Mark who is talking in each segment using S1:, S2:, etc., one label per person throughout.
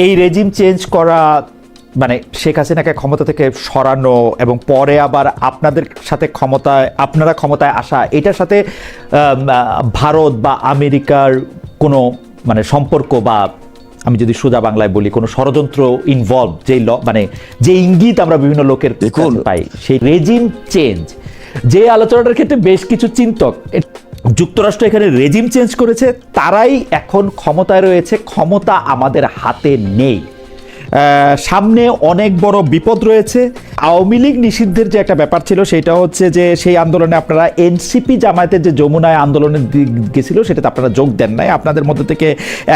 S1: এই regime change করা মানে শেখ হাসিনাকে ক্ষমতা থেকে সরানো এবং পরে আবার আপনাদের সাথে আপনারা ক্ষমতায় আসা, এটার সাথে ভারত বা আমেরিকার কোনো মানে সম্পর্ক বা আমি যদি সোজা বাংলায় বলি কোনো ষড়যন্ত্র ইনভলভ, যে ইঙ্গিত আমরা বিভিন্ন লোকের পাই, সেই রেজিম চেঞ্জ যে আলোচনাটার ক্ষেত্রে বেশ কিছু চিন্তক, যুক্তরাষ্ট্র এখানে রেজিম চেঞ্জ করেছে, তারাই এখন ক্ষমতায় রয়েছে, ক্ষমতা আমাদের হাতে নেই, সামনে অনেক বড় বিপদ রয়েছে। আওয়ামী লীগ নিষিদ্ধের যে একটা ব্যাপার ছিল সেটা হচ্ছে যে সেই আন্দোলনে আপনারা এনসিপি জামায়াতের যে যমুনায় আন্দোলনে গেছিল সেটাতে আপনারা যোগ দেন নাই। আপনাদের মধ্যে থেকে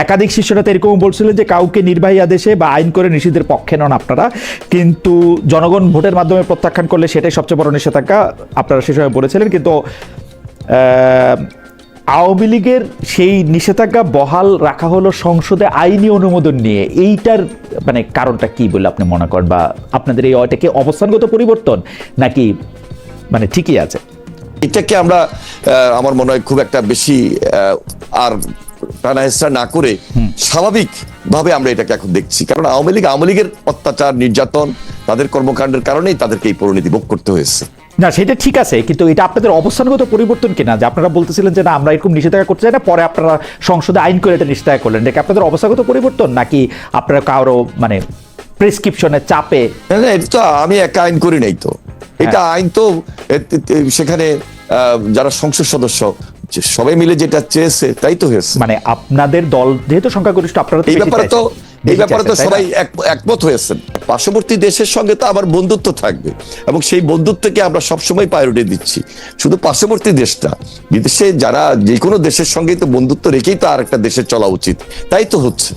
S1: একাধিক শিষ্যরা এরকম বলছিলেন যে কাউকে নির্বাহী আদেশে বা আইন করে নিষিদ্ধের পক্ষে নন আপনারা, কিন্তু জনগণ ভোটের মাধ্যমে প্রত্যাখ্যান করলে সেটাই সবচেয়ে বড় নিষেধাজ্ঞা আপনারা সে সময় বলেছিলেন। কিন্তু আওয়ামী লীগের সেই নিষেধাজ্ঞা বহাল রাখা হলো সংসদে আইনি অনুমোদন নিয়ে। এইটার মানে কারণটা কি বলে আপনি মনে করেন, বা আপনাদের এই এটা কি অবস্থানগত পরিবর্তন নাকি মানে ঠিকই আছে?
S2: এটাকে আমরা আমার মনে হয় খুব একটা বেশি আর টানাহেসরা না করে স্বাভাবিক ভাবে আমরা এটাকে এখন দেখছি, কারণ আওয়ামী লীগের অত্যাচার নির্যাতন তাদের কর্মকাণ্ডের কারণেই তাদেরকে এই পরিণতি ভোগ করতে হয়েছে।
S1: না সেটা ঠিক আছে, কিন্তু এটা আপনাদের অবস্থানগত পরিবর্তন কিনা, যে আপনারা বলতেছিলেন যে না আমরা এরকম নিষেধাজ্ঞা করতে চাই না, পরে আপনারা সংসদে আইন করে এটা নিষেধাজ্ঞা করলেন, এটা আপনাদের অবস্থানগত পরিবর্তন নাকি আপনারা কারো মানে প্রেসক্রিপশনের চাপে?
S2: এটা তো আমি একা আইন করি নাই, তো এটা আইন তো সেখানে যারা সংসদ সদস্য সবাই মিলে যেটা চেয়েছে তাই তো হয়েছে।
S1: মানে আপনাদের দল যেহেতু সংখ্যাগরিষ্ঠ, আপনারা
S2: এই ব্যাপারে তো সবাই একমত হয়েছেন। পার্শ্ববর্তী দেশের সঙ্গে তো আবার বন্ধুত্ব থাকবে এবং সেই বন্ধুত্বকে আমরা সবসময় প্রায়োরিটি দিচ্ছি। শুধু পার্শ্ববর্তী দেশটা, বিদেশে যারা যে কোনো দেশের সঙ্গে তো বন্ধুত্ব রেখেই তো আর একটা দেশে চলা উচিত, তাই তো হচ্ছে।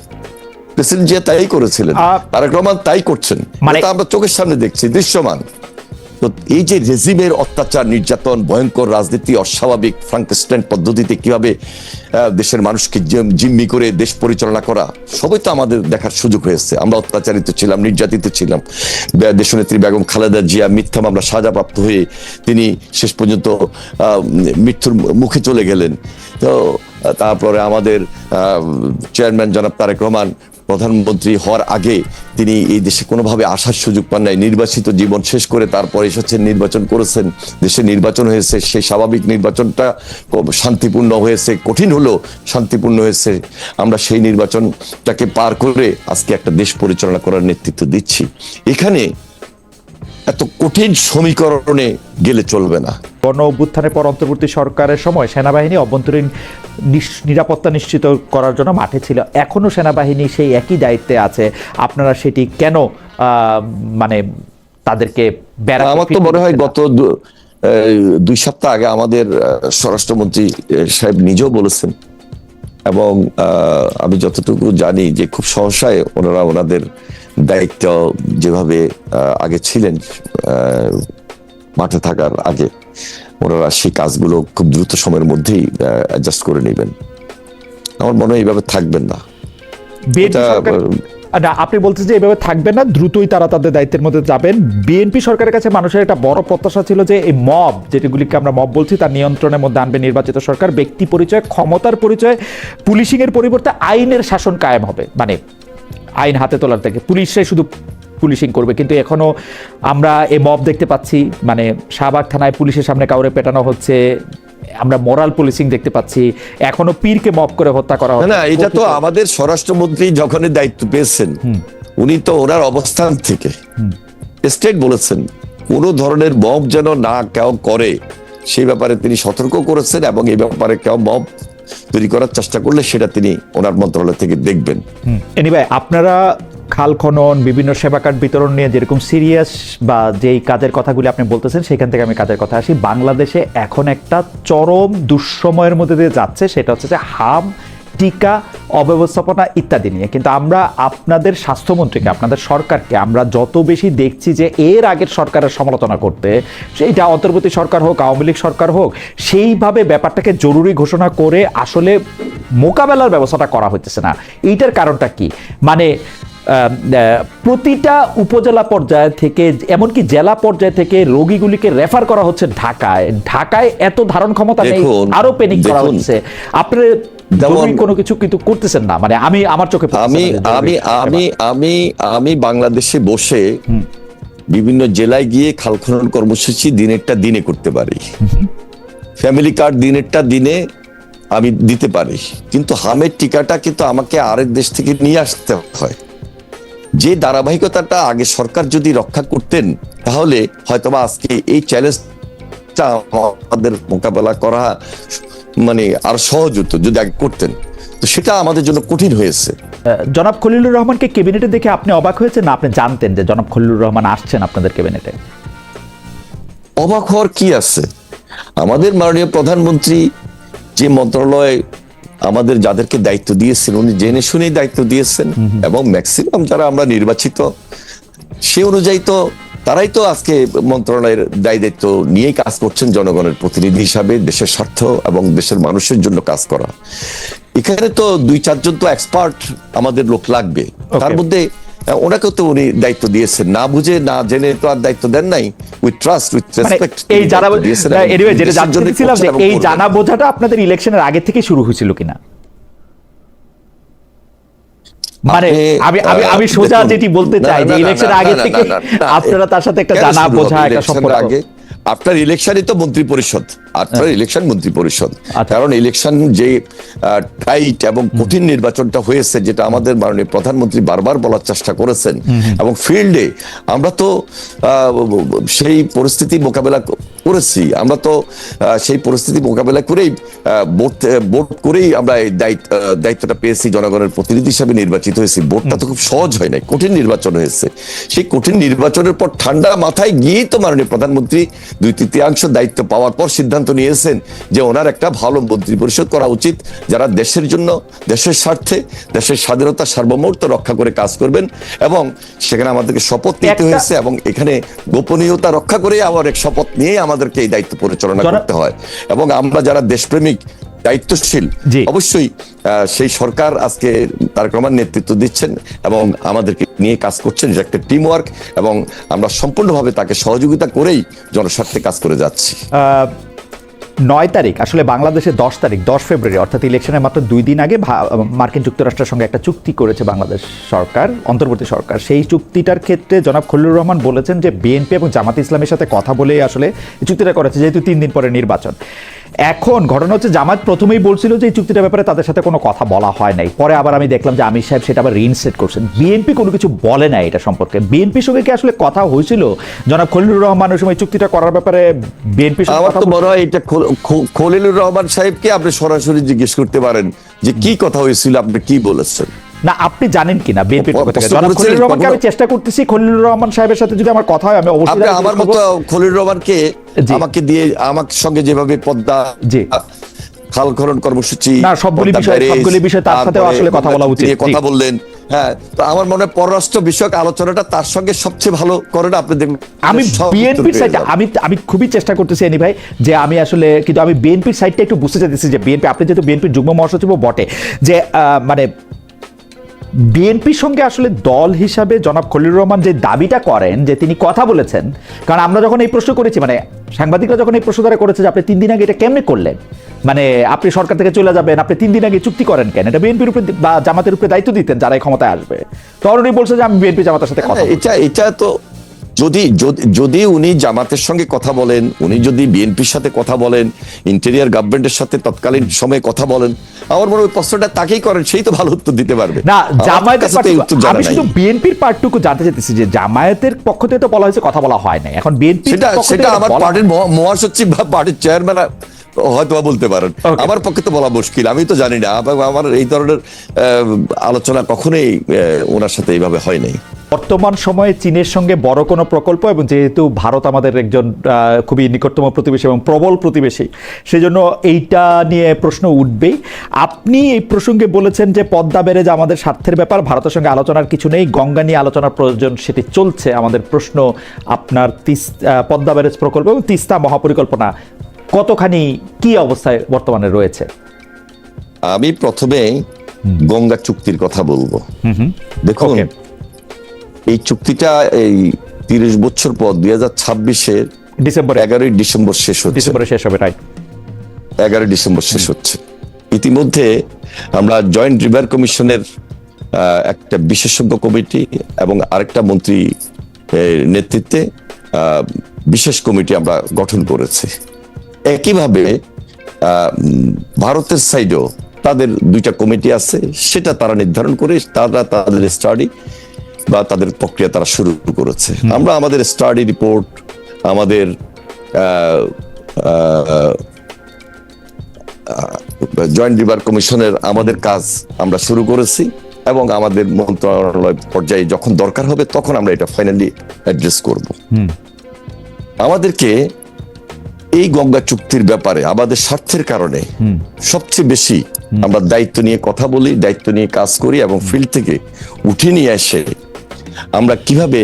S2: প্রেসিডেন্ট জিয়া তাই করেছিলেন, তারেক রহমান তাই করছেন, মানে আমরা চোখের সামনে দেখছি, দৃশ্যমান। তো এই যে রেজিমের অত্যাচার নির্যাতন, ভয়ঙ্কর রাজনীতি, অস্বাভাবিক ফ্রাঙ্কেনস্টাইন পদ্ধতিতে কিভাবে দেশের মানুষকে জিম্মি করে দেশ পরিচালনা করা, সবই তো আমাদের দেখার সুযোগ হয়েছে। আমরা অত্যাচারিত ছিলাম, নির্যাতিত ছিলাম। দেশনেত্রী বেগম খালেদা জিয়া মিথ্যা মামলা সাজাপ্রাপ্ত হয়ে তিনি শেষ পর্যন্ত মৃত্যুর মুখে চলে গেলেন। তো তারপরে আমাদের চেয়ারম্যান জনাব তারেক রহমান প্রধানমন্ত্রী হওয়ার আগে তিনি এই দেশে কোনোভাবে আসার সুযোগ পান নাই, নির্বাচিত জীবন শেষ করে তারপরে এসেছেন, নির্বাচন করেছেন, দেশে নির্বাচন হয়েছে, সেই স্বাভাবিক নির্বাচনটা শান্তিপূর্ণ হয়েছে, কঠিন হলেও শান্তিপূর্ণ হয়েছে। আমরা সেই নির্বাচনটাকে পার করে আজকে একটা দেশ পরিচালনা করার নেতৃত্ব দিচ্ছি। এখানে এত কঠিন সমীকরণে গেলে চলবে না।
S1: গণ অভ্যুত্থানের পর অন্তর্বর্তী সরকারের সময় সেনাবাহিনী অভ্যন্তরীণ নিরাপত্তা নিশ্চিত করার জন্য মাঠে ছিল, এখনো সেনাবাহিনী সেই একই দায়িত্বে আছে। আপনারা সেটি কেন মানে তাদেরকে
S2: আমার তো মনে হয় গত 2 সপ্তাহ আগে আমাদের স্বরাষ্ট্রমন্ত্রী সাহেব নিজেও বলেছেন, এবং আমি যতটুকু জানি যে খুব সহসায় ওনারা ওনাদের দায়িত্ব যেভাবে আগে ছিলেন মাঠে থাকার আগে, ওনারা সেই কাজগুলো খুব দ্রুত সময়ের মধ্যেই অ্যাডজাস্ট করে নেবেন। আমার মনে হয় এইভাবে থাকবেন না।
S1: আপনি বলছেন যে এইভাবে থাকবেন না, দ্রুতই তারা তাদের দায়িত্বের মধ্যে যাবেন। বিএনপি সরকারের কাছে মানুষের একটা বড় প্রত্যাশা ছিল যে এই মব, যেগুলিকে আমরা মব বলছি, তার নিয়ন্ত্রণের মধ্যে আনবে নির্বাচিত সরকার। ব্যক্তি পরিচয়, ক্ষমতার পরিচয়, পুলিশিং এর পরিবর্তে আইনের শাসন কায়েম হবে, মানে আইন হাতে তোলার থেকে পুলিশে শুধু পুলিশিং করবে। কিন্তু এখনো আমরা এই মব দেখতে পাচ্ছি, মানে শাহবাগ থানায় পুলিশের সামনে কাউরে পেটানো হচ্ছে, আমরা মোরাল পুলিশিং দেখতে পাচ্ছি, এখনো পীরকে মব করে হত্যা করা হচ্ছে।
S2: না, এটা তো আমাদের স্বরাষ্ট্রমন্ত্রী যখন দায়িত্ব পেয়েছেন উনি তো ওনার অবস্থান থেকে স্টেট বলেছেন কোন ধরনের মব যেন না কেউ করে, সেই ব্যাপারে তিনি সতর্ক করেছেন, এবং এই ব্যাপারে কেউ মব তৈরি করার চেষ্টা করলে সেটা তিনি ওনার মন্ত্রণালয় থেকে দেখবেন।
S1: এনিওয়ে, আপনারা খাল খনন, বিভিন্ন সেবা কার্ড বিতরণ নিয়ে যেরকম সিরিয়াস বা যেই কাজের কথাগুলি আপনি বলতেছেন, সেখান থেকে আমি কাজের কথা আসি। বাংলাদেশে এখন একটা চরম দুঃসময়ের মধ্যে দিয়ে যাচ্ছে, সেটা হচ্ছে যে হাম, টিকা, অব্যবস্থাপনা ইত্যাদি নিয়ে। কিন্তু আমরা আপনাদের স্বাস্থ্যমন্ত্রীকে, আপনাদের সরকারকে আমরা যত বেশি দেখছি যে এর আগের সরকারের সমালোচনা করতে, সেইটা অন্তর্বর্তী সরকার হোক, আওয়ামী লীগ সরকার হোক, সেইভাবে ব্যাপারটাকে জরুরি ঘোষণা করে আসলে মোকাবেলার ব্যবস্থাটা করা হচ্ছে না। এইটার কারণটা কি? মানে প্রতিটা উপজেলা পর্যায় থেকে এমনকি জেলা পর্যায় থেকে রোগীগুলিকে রেফার করা হচ্ছে ঢাকায়। ঢাকায় এত ধারণ ক্ষমতা নেই, আরো প্যানিক করা হচ্ছে। আপনার জরুরি কোনো কিছু কিন্তু করতেছেন না, মানে আমি আমার চোখে
S2: আমি বাংলাদেশে বসে বিভিন্ন জেলায় গিয়ে খাল খনন কর্মসূচি দিনেরটা দিনে করতে পারি, ফ্যামিলি কার্ড দিনেরটা দিনে আমি দিতে পারি, কিন্তু হামের টিকাটা কিন্তু আমাকে আরেক দেশ থেকে নিয়ে আসতে হয়। যে ধারাবাহিকতাটা আগে সরকার যদি রক্ষা করতেন তাহলে হয়তোবা আজকে এই চ্যালেঞ্জটা আমাদের মোকাবেলা করা মানে আর সহজ হতো যদি আগে করতেন, তো সেটা আমাদের জন্য কঠিন হয়েছে।
S1: জনাব খলিলুর রহমানকে ক্যাবিনেটে দেখে আপনি অবাক হয়েছেন, না আপনি জানতেন যে জনাব খলিলুর রহমান আসছেন আপনাদের ক্যাবিনেটে?
S2: অবাক হওয়ার কি আছে? আমাদের মাননীয় প্রধানমন্ত্রী যে মন্ত্রণালয় আমাদের যাদেরকে দায়িত্ব দিয়েছেন উনি জেনে শুনেই দায়িত্ব দিয়েছেন, এবং ম্যাক্সিমাম যারা আমরা নির্বাচিত সে অনুযায়ী তো তারাই তো আজকে মন্ত্রণালয়ের দায়িত্ব নিয়ে কাজ করছেন, জনগণের প্রতিনিধি হিসাবে দেশের স্বার্থ এবং দেশের মানুষের জন্য কাজ করা। এখানে তো 2-4 জন তো এক্সপার্ট আমাদের লোক লাগবে, তার মধ্যে ওনাকেও তো উনি দায়িত্ব দিয়েছেন, না বুঝে না জেনে তো আর দায়িত্ব দেন নাই। উইথ ট্রাস্ট, উইথ রেসপেক্ট
S1: এই জানা এনিওয়ে যেটা জানতেছিলাম যে এই জানা বোঝাটা আপনাদের ইলেকশনের আগে থেকে শুরু হয়েছিল কিনা, মানে আমি সোজা যেটি বলতে চাই যে ইলেকশনের আগে থেকে আপনারা তার সাথে একটা জানা বোঝা একটা সম্পর্ক।
S2: আপনার ইলেকশনই তো মন্ত্রী পরিষদ, আপনার ইলেকশন মন্ত্রী পরিষদ, কারণ ইলেকশন যে টাইট এবং কঠিন নির্বাচনটা হয়েছে যেটা আমাদের মাননীয় প্রধানমন্ত্রী বারবার বলার চেষ্টা করেছেন, এবং ফিল্ডে আমরা তো সেই পরিস্থিতি মোকাবেলা করেছি, আমরা তো সেই পরিস্থিতি মোকাবেলা করেই ভোট করেই আমরা এই দায়িত্বটা পেয়েছি, জনগণের প্রতিনিধি হিসাবে নির্বাচিত হয়েছি। ভোটটা তো খুব সহজ হয় নাই, কঠিন নির্বাচন হয়েছে। সেই কঠিন নির্বাচনের পর ঠান্ডা মাথায় গিয়েই তো মাননীয় প্রধানমন্ত্রী 2/3 দায়িত্ব পাওয়ার পর সিদ্ধান্ত নিয়েছেন যে ওনার একটা ভালো মন্ত্রী পরিষদ করা উচিত, যারা দেশের জন্য, দেশের স্বার্থে, দেশের স্বাধীনতা সার্বভৌমত্ব রক্ষা করে কাজ করবেন। এবং সেখানে আমাদেরকে শপথ নিতে হয়েছে, এবং এখানে গোপনীয়তা রক্ষা করে আবার এক শপথ নিয়ে আমাদেরকে এই দায়িত্ব পরিচালনা করতে হয়। এবং আমরা যারা দেশপ্রেমিক দায়িত্বশীল, অবশ্যই সেই সরকার আজকে তারেক রহমান নেতৃত্ব দিচ্ছেন এবং আমাদেরকে নিয়ে কাজ করছেন, যে একটা টিম ওয়ার্ক, এবং আমরা সম্পূর্ণভাবে তাকে সহযোগিতা করেই জনস্বার্থে কাজ করে যাচ্ছি।
S1: 9 তারিখ আসলে বাংলাদেশে 10 তারিখ 10 ফেব্রুয়ারি অর্থাৎ ইলেকশনের মাত্র 2 দিন আগে মার্কিন যুক্তরাষ্ট্রের সঙ্গে একটা চুক্তি করেছে বাংলাদেশ সরকার, অন্তর্বর্তী সরকার। সেই চুক্তিটার ক্ষেত্রে জনাব খলিলুর রহমান বলেছেন যে বিএনপি এবং জামাত ইসলামের সাথে কথা বলেই আসলে এই চুক্তিটা করেছে, যেহেতু 3 দিন পরে নির্বাচন। এখন ঘটনা হচ্ছে জামাত প্রথমেই বলছিল যে এই চুক্তিটার ব্যাপারে তাদের সাথে কোনো কথা বলা হয় নাই, পরে আবার আমি দেখলাম যে আমির সাহেব সেটা আবার রিইনস্টেট করছেন। বিএনপি কোনো কিছু বলে না এটা সম্পর্কে, বিএনপির সঙ্গে কি আসলে কথা হয়েছিল জনাব খলিলুর রহমানের সময় চুক্তিটা করার ব্যাপারে? বিএনপি
S2: আমার তো মনে হয় এটা খলিলুর রহমান সাহেবকে আপনি সরাসরি জিজ্ঞেস করতে পারেন যে কি কথা হয়েছিল, আপনি কি বলেছেন।
S1: না আপনি জানেন কিনা বিএনপির পক্ষ থেকে? জনাব খলিলুর রহমানকে আমি চেষ্টা করতেছি, খলিলুর রহমান সাহেবের সাথে যদি আমার কথা হয় আমি অবশ্যই
S2: আমার মতো খলিলুর রহমানকে আমাকে দিয়ে আমার সঙ্গে যেভাবে পদ্মা খাল খনন কর্মসূচি,
S1: না সবগুলি বিষয় তার সাথে আসলে কথা বলা উচিত,
S2: কথা বললেন। হ্যাঁ, তো আমার মনে হয় পররাষ্ট্র বিষয়ক আলোচনাটা তার সঙ্গে সবচেয়ে ভালো করেন আপনি দেখবেন।
S1: আমি বিএনপির সাইডটা আমি খুবই চেষ্টা করতেছি এনি ভাই, যে আমি আসলে কিন্তু আমি বিএনপির সাইডটা একটু বুঝতে চাইতেছি যে বিএনপি, আপনি যেহেতু বিএনপির যুগ্ম মহাসচিবও বটে, যে মানে বিএনপির সঙ্গে আসলে দল হিসাবে জনাব খলিলুর রহমান যে দাবিটা করেন যে তিনি কথা বলেছেন, কারণ আমরা যখন এই প্রশ্ন করেছি, মানে সাংবাদিকরা যখন এই প্রশ্ন দ্বারা করেছে যে আপনি 3 দিন আগে এটা কেমনে করলেন, মানে আপনি সরকার থেকে চলে যাবেন, আপনি 3 দিন আগে চুক্তি করেন কেন, এটা বিএনপির উপরে বা জামাতের উপরে দায়িত্ব দিতেন যারা এই ক্ষমতায় আসবে। তখন উনি বলছে যে আমি বিএনপি জামাতের সাথে কথা,
S2: এটা তো যদি উনি জামাতের সঙ্গে কথা বলেন, উনি যদি বিএনপির সাথে কথা বলেন, ইন্টেরিয়ার গভর্নমেন্টের সাথে তৎকালীন সময়ে কথা বলেন, আমার মনে হয় প্রশ্নটা তাকেই করেন, সেই তো ভালো উত্তর দিতে পারবে।
S1: না জামায়াতের আমি শুধু বিএনপির পার্টটুকু জানতে চাইতেছি যে জামায়াতের পক্ষ থেকে তো বলা হয়েছে কথা বলা হয় না, এখন বিএনপি
S2: সেটা আমার পার্টির মহাসচিব বা পার্টির চেয়ারম্যান হয়তো বলতে পারেন, আমার পক্ষে তো বলা মুশকিল, আমি তো জানি না। আমার এই ধরনের আলোচনা কখনোই ওনার সাথে এইভাবে হয় নাই।
S1: বর্তমান সময়ে চীনের সঙ্গে বড় কোনো প্রকল্প, এবং যেহেতু ভারত আমাদের একজন খুবই নিকটতম প্রতিবেশী এবং প্রবল প্রতিবেশী, সেজন্য এইটা নিয়ে প্রশ্ন উঠবেই। আপনি এই প্রসঙ্গে বলেছেন যে পদ্মা ব্যারেজ আমাদের স্বার্থের ব্যাপার, ভারতের সঙ্গে আলোচনার কিছু নেই, গঙ্গা নিয়ে আলোচনার প্রয়োজন, সেটি চলছে। আমাদের প্রশ্ন আপনার পদ্মা ব্যারেজ প্রকল্প এবং তিস্তা মহাপরিকল্পনা কতখানি কি অবস্থায় বর্তমানে রয়েছে?
S2: আমি প্রথমে গঙ্গা চুক্তির কথা বলবো। দেখুন, এই চুক্তিটা এই 30 বছর পর 2026-এর ডিসেম্বর 11 ডিসেম্বর শেষ হচ্ছে। 11 ডিসেম্বর শেষ হচ্ছে। ইতিমধ্যে আমরা জয়েন্ট রিভার কমিশনের একটা বিশেষজ্ঞ কমিটি এবং আরেকটা মন্ত্রী নেতৃত্বে বিশেষ কমিটি আমরা গঠন করেছি। একইভাবে ভারতের সাইডেও তাদের দুইটা কমিটি আছে, সেটা তারা নির্ধারণ করে তারা তাদের স্টাডি বা তাদের প্রক্রিয়া তারা শুরু করেছে। আমরা আমাদের স্টাডি রিপোর্ট, আমাদের জয়েন্ট রিভার কমিশনের আমাদের কাজ আমরা শুরু করেছি এবং আমাদের মন্ত্রণালয় পর্যায়ে যখন দরকার হবে তখন আমরা এটা ফাইনালি অ্যাড্রেস করব। আমাদেরকে এই গঙ্গা চুক্তির ব্যাপারে আমাদের স্বার্থের কারণে সবচেয়ে বেশি আমরা দায়িত্ব নিয়ে কথা বলি, দায়িত্ব নিয়ে কাজ করি এবং ফিল্ড থেকে উঠে নিয়ে এসে আমরা কিভাবে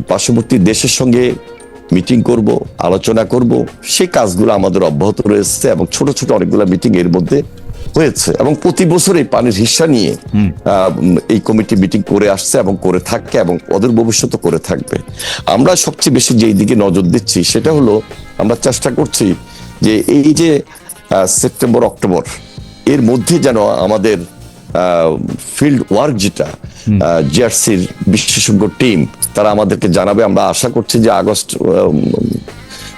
S2: পার্শ্ববর্তী দেশের সঙ্গে মিটিং করব, আলোচনা করব, সেই কাজগুলো আমাদের অব্যাহত রয়েছে এবং ছোট ছোট অনেকগুলো মিটিং এর মধ্যে হয়েছে এবং প্রতি বছরই পানির হিস্সা নিয়ে এই কমিটি মিটিং করে আসছে এবং করে থাকবে এবং অদূর ভবিষ্যতে করে থাকবে। আমরা সবচেয়ে বেশি যেই দিকে নজর দিচ্ছি সেটা হলো আমরা চেষ্টা করছি যে এই যে সেপ্টেম্বর অক্টোবর এর মধ্যে যেন আমাদের ফিল্ড ওয়ার্ক যেটা জিআরসির বিশেষজ্ঞ টিম তারা আমাদেরকে জানাবে। আমরা আশা করছি যে আগস্ট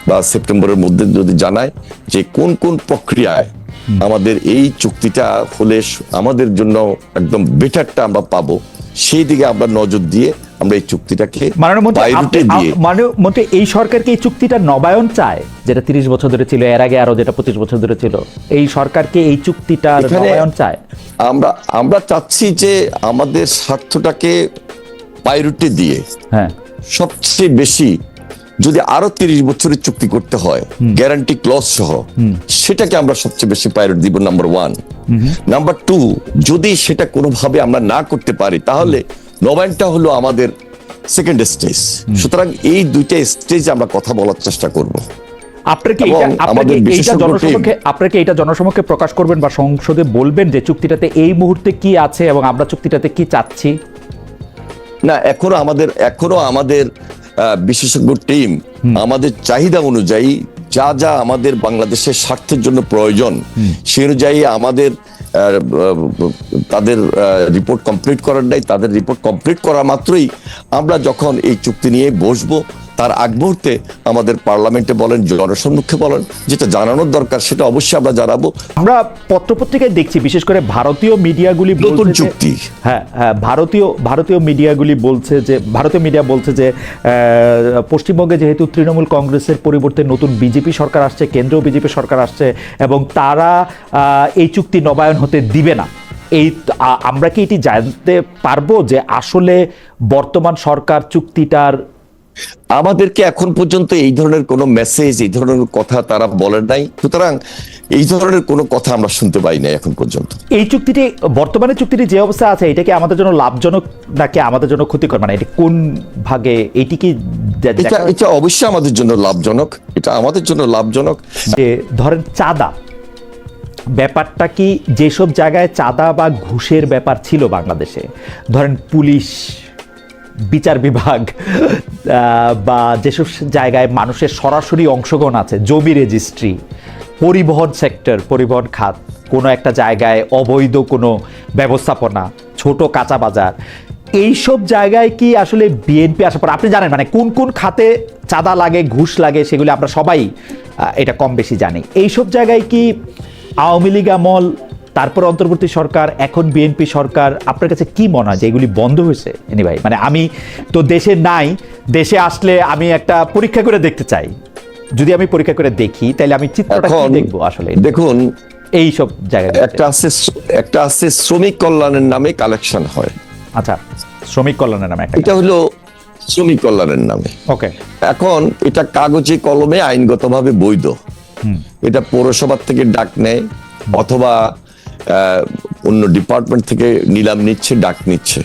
S2: বা সেপ্টেম্বরের মধ্যে যদি জানায় যে কোন কোন প্রক্রিয়ায় আমাদের এই চুক্তিটা হলে আমাদের জন্য একদম বেটারটা আমরা পাবো, সেই দিকে আমরা নজর দিয়ে আমরা এই চুক্তিটাকে
S1: মাননীয় এই সরকারকে এই চুক্তিটা নবায়ন চায়, যেটা 30 বছর ধরে ছিল, এর আগে আরো যেটা 25 বছর ধরে ছিল, এই সরকারকে এই চুক্তিটা নবায়ন চায়।
S2: আমরা চাচ্ছি যে আমাদের স্বার্থটাকে প্রায়োরিটি দিয়ে সবচেয়ে বেশি যদি আরো 30 বছরের চুক্তি করতে হয় গ্যারান্টি ক্লজ সহ, সেটাকে আমরা সবচেয়ে বেশি প্রায়োরিটি দিব, নাম্বার 1। নাম্বার 2, যদি সেটা কোনোভাবে আমরা না করতে পারি তাহলে নবায়নটা হলো আমাদের সেকেন্ড স্টেজ। সুতরাং এই দুইটা স্টেজে আমরা কথা বলার চেষ্টা করব।
S1: আপনাকে এটা জনসমক্ষে প্রকাশ করবেন বা সংসদে বলবেন যে চুক্তিটাতে এই মুহূর্তে কি আছে এবং আমরা চুক্তিটাতে কি চাচ্ছি?
S2: না, এখনো আমাদের বিশেষজ্ঞ টিম আমাদের চাহিদা অনুযায়ী যা যা আমাদের বাংলাদেশের স্বার্থের জন্য প্রয়োজন সেই অনুযায়ী আমাদের তাদের রিপোর্ট কমপ্লিট করার নাই। তাদের রিপোর্ট কমপ্লিট করা মাত্রই আমরা যখন এই চুক্তি নিয়ে বসবো তার আগ মুহূর্তে আমাদের পার্লামেন্টে বলেন, জনসম্মুখে বলেন, যেটা জানানোর দরকার সেটা অবশ্যই আমরা জানাবো।
S1: আমরা পত্রপত্রিকায় দেখছি, বিশেষ করে ভারতীয় মিডিয়াগুলি
S2: নতুন চুক্তি,
S1: ভারতীয় মিডিয়াগুলি বলছে যে, ভারতীয় মিডিয়া বলছে যে পশ্চিমবঙ্গে যেহেতু তৃণমূল কংগ্রেসের পরিবর্তে নতুন বিজেপি সরকার আসছে, কেন্দ্রীয় বিজেপি সরকার আসছে এবং তারা এই চুক্তি নবায়ন হতে দিবে না। আমরা কি এটি জানতে পারবো যে আসলে বর্তমান সরকার চুক্তিটার?
S2: আমাদেরকে এখন পর্যন্ত এই ধরনের কোনো মেসেজ, এই ধরনের কথা তারা বলেন নাই, সুতরাং এই ধরনের কোনো কথা আমরা শুনতে পাই নাই এখন পর্যন্ত।
S1: এই চুক্তিটি, বর্তমানে চুক্তিটি যে অবস্থা আছে, এটা কি আমাদের জন্য লাভজনক নাকি আমাদের জন্য ক্ষতিকর? মানে এটা কোন ভাগে? এটি কি
S2: এটা অবশ্যই আমাদের জন্য লাভজনক, এটা আমাদের জন্য লাভজনক।
S1: যে ধরেন চাঁদা ব্যাপারটা কি, যেসব জায়গায় চাঁদা বা ঘুষের ব্যাপার ছিল বাংলাদেশে, ধরেন পুলিশ, বিচার বিভাগ বা যেসব জায়গায় মানুষের সরাসরি অংশগ্রহণ আছে, জমি রেজিস্ট্রি, পরিবহন সেক্টর, পরিবহন খাত, কোনো একটা জায়গায় অবৈধ কোনো ব্যবস্থাপনা, ছোট কাঁচা বাজার, এইসব জায়গায় কি আসলে বিএনপি আসার পর আপনি জানেন মানে কোন কোন খাতে চাঁদা লাগে, ঘুষ লাগে, সেগুলি আমরা সবাই এটা কম বেশি জানি। এইসব জায়গায় কি আওয়ামী লীগ আমল, তারপর অন্তর্বর্তী সরকার, এখন বিএনপি সরকার, আপনার কাছে কি মনে হয় যে এগুলি বন্ধ হয়েছে? ভাই, মানে আমি তো দেশে নাই, দেশে আসলে আমি একটা পরীক্ষা করে দেখতে চাই। যদি আমি পরীক্ষা করে দেখি তাহলে আমি চিত্রটা কি দেখবো? আসলে দেখুন,
S2: এই সব জায়গায় একটা আছে শ্রমিক কল্যাণের নামে কালেকশন হয়।
S1: আচ্ছা, শ্রমিক কল্যাণের নামে,
S2: এটা হলো শ্রমিক কল্যাণের নামে।
S1: ওকে,
S2: এখন এটা কাগজে কলমে আইনগতভাবে বৈধ। এটা পৌরসভা থেকে ডাক নেয় অথবা অন্য ডিপার্টমেন্ট থেকে নিলাম নিচ্ছে, ডাক নিচ্ছে।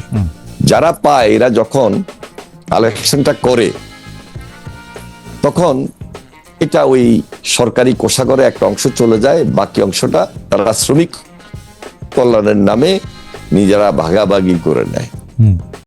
S2: যারা পায়, এরা যখন কালেকশনটা করে তখন এটা ওই সরকারি কোষাগারে একটা অংশ চলে যায়, বাকি অংশটা তারা শ্রমিক কল্যাণের নামে নিজেরা ভাগাভাগি করে নেয়।